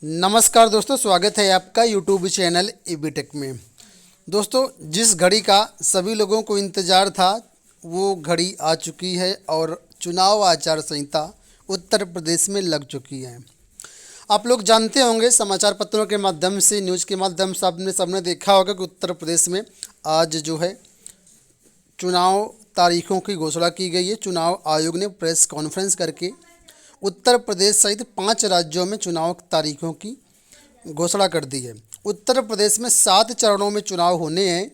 नमस्कार दोस्तों, स्वागत है आपका यूट्यूब चैनल ईबी टेक में। दोस्तों, जिस घड़ी का सभी लोगों को इंतज़ार था वो घड़ी आ चुकी है और चुनाव आचार संहिता उत्तर प्रदेश में लग चुकी है। आप लोग जानते होंगे, समाचार पत्रों के माध्यम से, न्यूज़ के माध्यम से आपने सबने देखा होगा कि उत्तर प्रदेश में आज जो है चुनाव तारीखों की घोषणा की गई है। चुनाव आयोग ने प्रेस कॉन्फ्रेंस करके उत्तर प्रदेश सहित 5 राज्यों में चुनाव तारीखों की घोषणा कर दी है। उत्तर प्रदेश में 7 चरणों में चुनाव होने हैं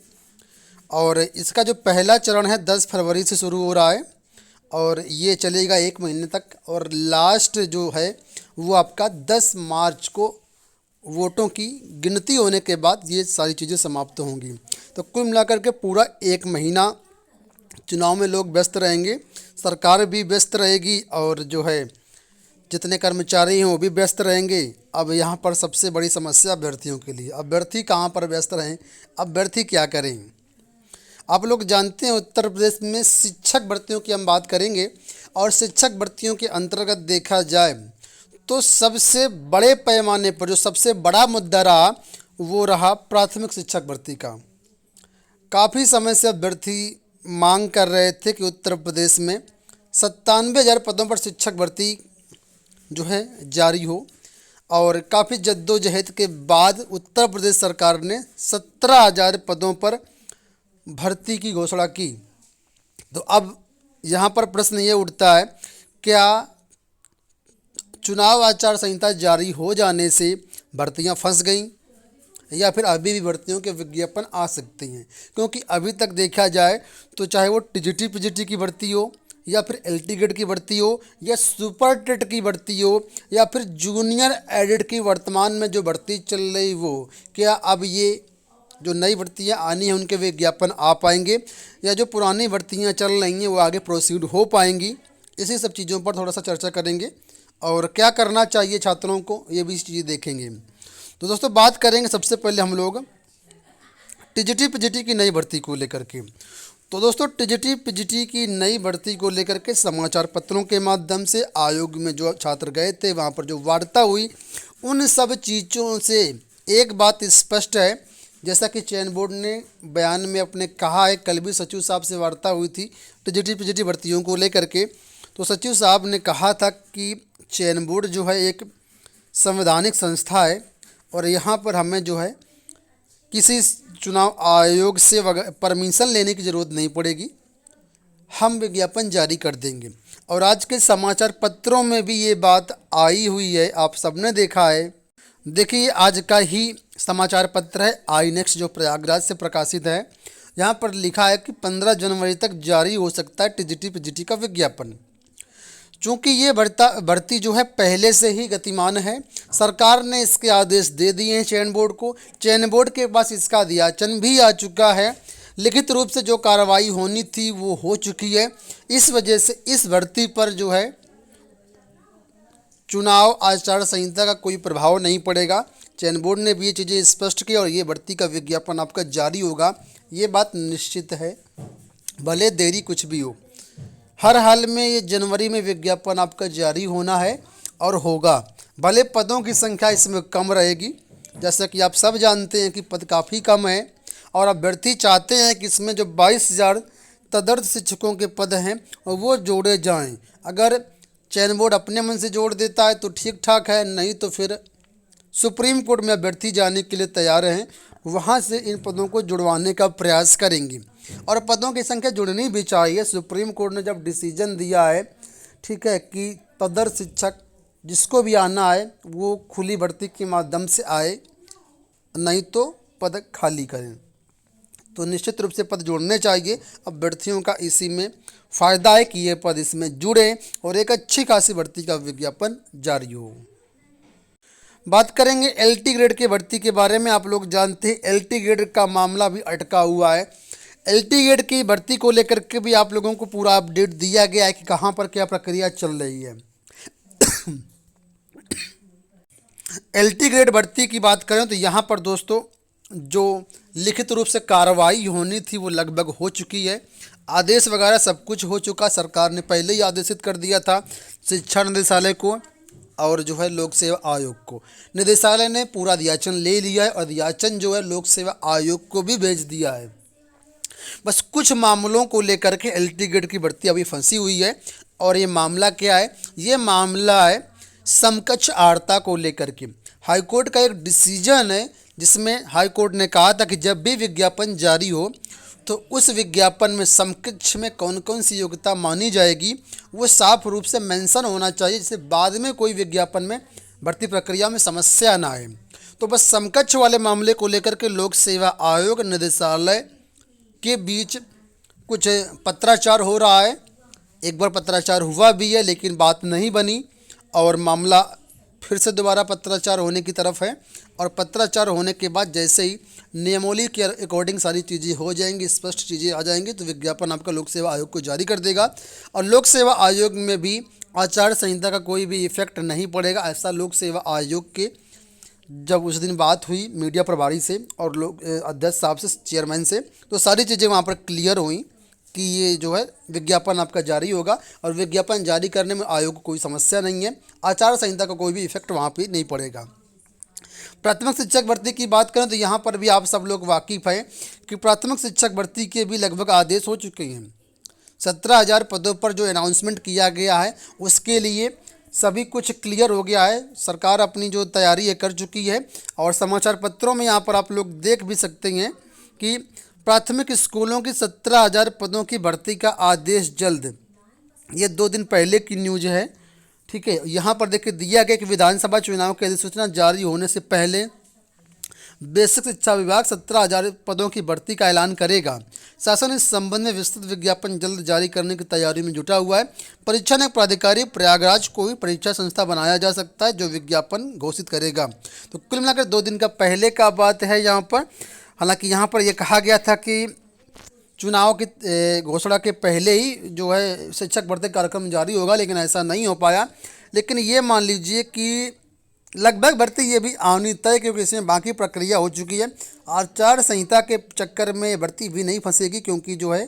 और इसका जो पहला चरण है 10 फरवरी से शुरू हो रहा है और ये चलेगा 1 महीने तक, और लास्ट जो है वो आपका 10 मार्च को वोटों की गिनती होने के बाद ये सारी चीज़ें समाप्त होंगी। तो कुल मिलाकर के पूरा 1 महीना चुनाव में लोग व्यस्त रहेंगे, सरकार भी व्यस्त रहेगी और जो है जितने कर्मचारी हैं वो भी व्यस्त रहेंगे। अब यहाँ पर सबसे बड़ी समस्या अभ्यर्थियों के लिए, अभ्यर्थी कहाँ पर व्यस्त रहें, अभ्यर्थी क्या करें। आप लोग जानते हैं उत्तर प्रदेश में शिक्षक भर्तियों की हम बात करेंगे और शिक्षक भर्तियों के अंतर्गत देखा जाए तो सबसे बड़े पैमाने पर जो सबसे बड़ा मुद्दा रहा वो रहा प्राथमिक शिक्षक भर्ती का। काफ़ी समय से अभ्यर्थी मांग कर रहे थे कि उत्तर प्रदेश में 97,000 पदों पर शिक्षक भर्ती जो है जारी हो, और काफ़ी जद्दोजहद के बाद उत्तर प्रदेश सरकार ने 17,000 पदों पर भर्ती की घोषणा की। तो अब यहाँ पर प्रश्न ये उठता है, क्या चुनाव आचार संहिता जारी हो जाने से भर्तियाँ फंस गईं या फिर अभी भी भर्तियों के विज्ञापन आ सकते हैं? क्योंकि अभी तक देखा जाए तो चाहे वो टीजीटी पीजीटी की भर्ती हो या फिर एलटी ग्रेड की भर्ती हो या सुपर टेट की भर्ती हो या फिर जूनियर एडिट की वर्तमान में जो भर्ती चल रही वो, क्या अब ये जो नई भर्तियां आनी हैं उनके विज्ञापन आ पाएंगे या जो पुरानी भर्तियां चल रही हैं वो आगे प्रोसीड हो पाएंगी? इसी सब चीज़ों पर थोड़ा सा चर्चा करेंगे और क्या करना चाहिए छात्रों को, ये भी चीज़ें देखेंगे। तो दोस्तों, बात करेंगे सबसे पहले हम लोग टीजीटी पीजीटी की नई भर्ती को लेकर के। तो दोस्तों, टीजीटी पीजीटी की नई भर्ती को लेकर के समाचार पत्रों के माध्यम से आयोग में जो छात्र गए थे वहाँ पर जो वार्ता हुई, उन सब चीज़ों से एक बात स्पष्ट है, जैसा कि चयन बोर्ड ने बयान में अपने कहा है। कल भी सचिव साहब से वार्ता हुई थी टीजीटी पीजीटी भर्तियों को लेकर के, तो सचिव साहब ने कहा था कि चयन बोर्ड जो है एक संवैधानिक संस्था है और यहाँ पर हमें जो है किसी चुनाव आयोग से परमिशन लेने की ज़रूरत नहीं पड़ेगी, हम विज्ञापन जारी कर देंगे। और आज के समाचार पत्रों में भी ये बात आई हुई है, आप सबने देखा है। देखिए, आज का ही समाचार पत्र है आई नेक्स्ट जो प्रयागराज से प्रकाशित है। यहाँ पर लिखा है कि 15 जनवरी तक जारी हो सकता है टीजीटी पीजीटी का विज्ञापन। चूँकि ये भर्ती जो है पहले से ही गतिमान है, सरकार ने इसके आदेश दे दिए हैं चयन बोर्ड को, चयन बोर्ड के पास इसका अधियाचन भी आ चुका है, लिखित रूप से जो कार्रवाई होनी थी वो हो चुकी है। इस वजह से इस भर्ती पर जो है चुनाव आचार संहिता का कोई प्रभाव नहीं पड़ेगा। चयन बोर्ड ने भी ये चीज़ें स्पष्ट की और ये भर्ती का विज्ञापन आपका जारी होगा, ये बात निश्चित है, भले देरी कुछ भी हो। हर हाल में ये जनवरी में विज्ञापन आपका जारी होना है और होगा, भले पदों की संख्या इसमें कम रहेगी। जैसा कि आप सब जानते हैं कि पद काफ़ी कम है और अभ्यर्थी चाहते हैं कि इसमें जो 22,000 तदर्थ शिक्षकों के पद हैं वो जोड़े जाएं। अगर चयन बोर्ड अपने मन से जोड़ देता है तो ठीक ठाक है, नहीं तो फिर सुप्रीम कोर्ट में अभ्यर्थी जाने के लिए तैयार हैं, वहाँ से इन पदों को जुड़वाने का प्रयास करेंगे। और पदों की संख्या जुड़नी भी चाहिए। सुप्रीम कोर्ट ने जब डिसीजन दिया है, ठीक है, कि तदर्थ शिक्षक जिसको भी आना है वो खुली भर्ती के माध्यम से आए, नहीं तो पद खाली करें, तो निश्चित रूप से पद जोड़ने चाहिए। अभ्यर्थियों का इसी में फ़ायदा है कि ये पद इसमें जुड़े और एक अच्छी खासी भर्ती का विज्ञापन जारी हो। बात करेंगे एलटी ग्रेड की भर्ती के बारे में। आप लोग जानते हैं एलटी ग्रेड का मामला भी अटका हुआ है। एलटी ग्रेड की भर्ती को लेकर के भी आप लोगों को पूरा अपडेट दिया गया है कि कहाँ पर क्या प्रक्रिया चल रही है। एलटी ग्रेड भर्ती की बात करें तो यहाँ पर दोस्तों जो लिखित रूप से कार्रवाई होनी थी वो लगभग हो चुकी है। आदेश वगैरह सब कुछ हो चुका, सरकार ने पहले ही आदेशित कर दिया था शिक्षा निदेशालय को और जो है लोक सेवा आयोग को। निदेशालय ने पूरा अध्याचन ले लिया है और अध्याचन जो है लोक सेवा आयोग को भी भेज दिया है। बस कुछ मामलों को लेकर के एलटी ग्रेड की भर्ती अभी फंसी हुई है। और ये मामला क्या है? ये मामला है समकक्ष आर्ता को लेकर के। हाईकोर्ट का एक डिसीजन है जिसमें हाईकोर्ट ने कहा था कि जब भी विज्ञापन जारी हो तो उस विज्ञापन में समकक्ष में कौन कौन सी योग्यता मानी जाएगी वो साफ रूप से मेंशन होना चाहिए, जिससे बाद में कोई विज्ञापन में भर्ती प्रक्रिया में समस्या ना आए। तो बस समकक्ष वाले मामले को लेकर के लोक सेवा आयोग निदेशालय के बीच कुछ पत्राचार हो रहा है। एक बार पत्राचार हुआ भी है लेकिन बात नहीं बनी और मामला फिर से दोबारा पत्राचार होने की तरफ है। और पत्राचार होने के बाद जैसे ही नियमावली के अकॉर्डिंग सारी चीज़ें हो जाएंगी, स्पष्ट चीज़ें आ जाएंगी, तो विज्ञापन आपका लोक सेवा आयोग को जारी कर देगा। और लोक सेवा आयोग में भी आचार संहिता का कोई भी इफेक्ट नहीं पड़ेगा। ऐसा लोक सेवा आयोग के जब उस दिन बात हुई मीडिया प्रभारी से और लोग अध्यक्ष साहब से, चेयरमैन से, तो सारी चीज़ें वहाँ पर क्लियर हुई कि ये जो है विज्ञापन आपका जारी होगा और विज्ञापन जारी करने में आयोग को कोई समस्या नहीं है। आचार संहिता का कोई भी इफेक्ट वहाँ पे नहीं पड़ेगा। प्राथमिक शिक्षक भर्ती की बात करें तो यहाँ पर भी आप सब लोग वाकिफ़ हैं कि प्राथमिक शिक्षक भर्ती के भी लगभग आदेश हो चुके हैं। 17,000 पदों पर जो अनाउंसमेंट किया गया है उसके लिए सभी कुछ क्लियर हो गया है। सरकार अपनी जो तैयारी है कर चुकी है। और समाचार पत्रों में यहाँ पर आप लोग देख भी सकते हैं कि प्राथमिक स्कूलों की 17,000 पदों की भर्ती का आदेश जल्द। ये 2 दिन पहले की न्यूज़ है, ठीक है। यहाँ पर देखिए दिया गया कि विधानसभा चुनाव की अधिसूचना जारी होने से पहले बेसिक शिक्षा विभाग 17,000 पदों की भर्ती का ऐलान करेगा। शासन इस संबंध में विस्तृत विज्ञापन जल्द जारी करने की तैयारी में जुटा हुआ है। परीक्षा नियंत्रण प्राधिकारी प्रयागराज को भी परीक्षा संस्था बनाया जा सकता है जो विज्ञापन घोषित करेगा। तो कुल मिलाकर 2 दिन का पहले का बात है यहाँ पर। हालांकि यहाँ पर यह कहा गया था कि चुनाव की घोषणा के पहले ही जो है शिक्षक भर्ती कार्यक्रम जारी होगा, लेकिन ऐसा नहीं हो पाया। लेकिन ये मान लीजिए कि लगभग भर्ती ये भी आनी तय, क्योंकि इसमें बाकी प्रक्रिया हो चुकी है। आचार संहिता के चक्कर में भर्ती भी नहीं फंसेगी, क्योंकि जो है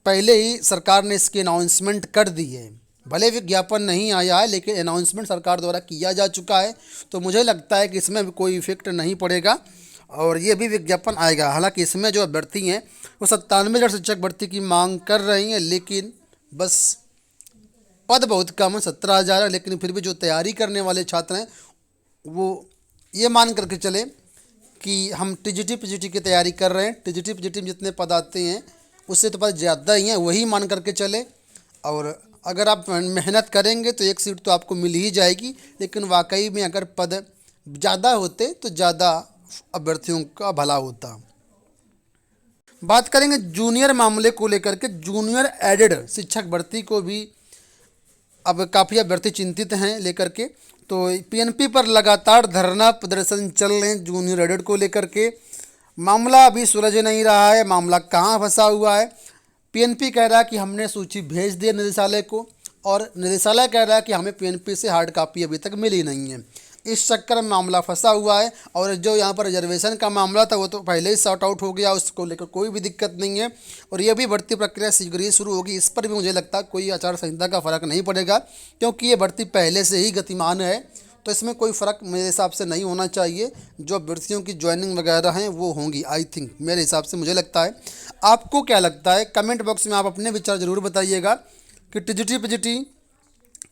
पहले ही सरकार ने इसकी अनाउंसमेंट कर दी है। भले विज्ञापन नहीं आया है लेकिन अनाउंसमेंट सरकार द्वारा किया जा चुका है। तो मुझे लगता है कि इसमें भी कोई इफेक्ट नहीं पड़ेगा और ये भी विज्ञापन आएगा। हालांकि इसमें जो अभ्यर्थी हैं वो 97,000 शिक्षक भर्ती की मांग कर रही हैं, लेकिन बस पद बहुत कम है, 17,000 है। लेकिन फिर भी जो तैयारी करने वाले छात्र हैं वो ये मान करके चले कि हम टीजीटी पीजीटी की तैयारी कर रहे हैं। टीजीटी पीजीटी में जितने पद आते हैं उससे तो पद ज़्यादा ही हैं, वही मान करके चले। और अगर आप मेहनत करेंगे तो एक सीट तो आपको मिल ही जाएगी। लेकिन वाकई में अगर पद ज़्यादा होते तो ज़्यादा अभ्यर्थियों का भला होता। बात करेंगे जूनियर मामले को लेकर के। जूनियर एडेड शिक्षक भर्ती को भी अब काफ़ी अभ्यर्थी चिंतित हैं लेकर के। तो पीएनपी पर लगातार धरना प्रदर्शन चल रहे हैं जूनियर एडेड को लेकर के। मामला अभी सुलझ नहीं रहा है, मामला कहाँ फंसा हुआ है। पीएनपी कह रहा है कि हमने सूची भेज दी निदेशालय को और निदेशालय कह रहा है कि हमें पीएनपी से हार्ड कॉपी अभी तक मिली नहीं है। इस चक्कर में मामला फंसा हुआ है। और जो यहाँ पर रिजर्वेशन का मामला था वो तो पहले ही सॉर्ट आउट हो गया, उसको लेकर कोई भी दिक्कत नहीं है। और ये भी भर्ती प्रक्रिया शीघ्र ही शुरू होगी। इस पर भी मुझे लगता है कोई आचार संहिता का फ़र्क नहीं पड़ेगा, क्योंकि ये भर्ती पहले से ही गतिमान है। तो इसमें कोई फ़र्क मेरे हिसाब से नहीं होना चाहिए। जो अभ्यर्थियों की ज्वाइनिंग वगैरह हैं वो होंगी, आई थिंक, मेरे हिसाब से मुझे लगता है। आपको क्या लगता है? कमेंट बॉक्स में आप अपने विचार ज़रूर बताइएगा कि TGT PGT,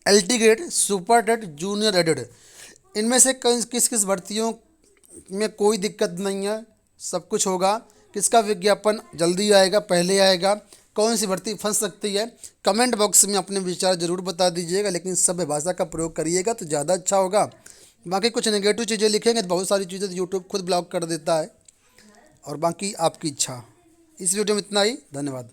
LT grade, super TET, junior aided, इनमें से किस किस भर्तियों में कोई दिक्कत नहीं है, सब कुछ होगा। किसका विज्ञापन जल्दी आएगा, पहले आएगा, कौन सी भर्ती फंस सकती है? कमेंट बॉक्स में अपने विचार ज़रूर बता दीजिएगा। लेकिन सभ्य भाषा का प्रयोग करिएगा तो ज़्यादा अच्छा होगा। बाकी कुछ नेगेटिव चीज़ें लिखेंगे तो बहुत सारी चीज़ें यूट्यूब खुद ब्लॉक कर देता है। और बाकी आपकी इच्छा। इस वीडियो में इतना ही। धन्यवाद।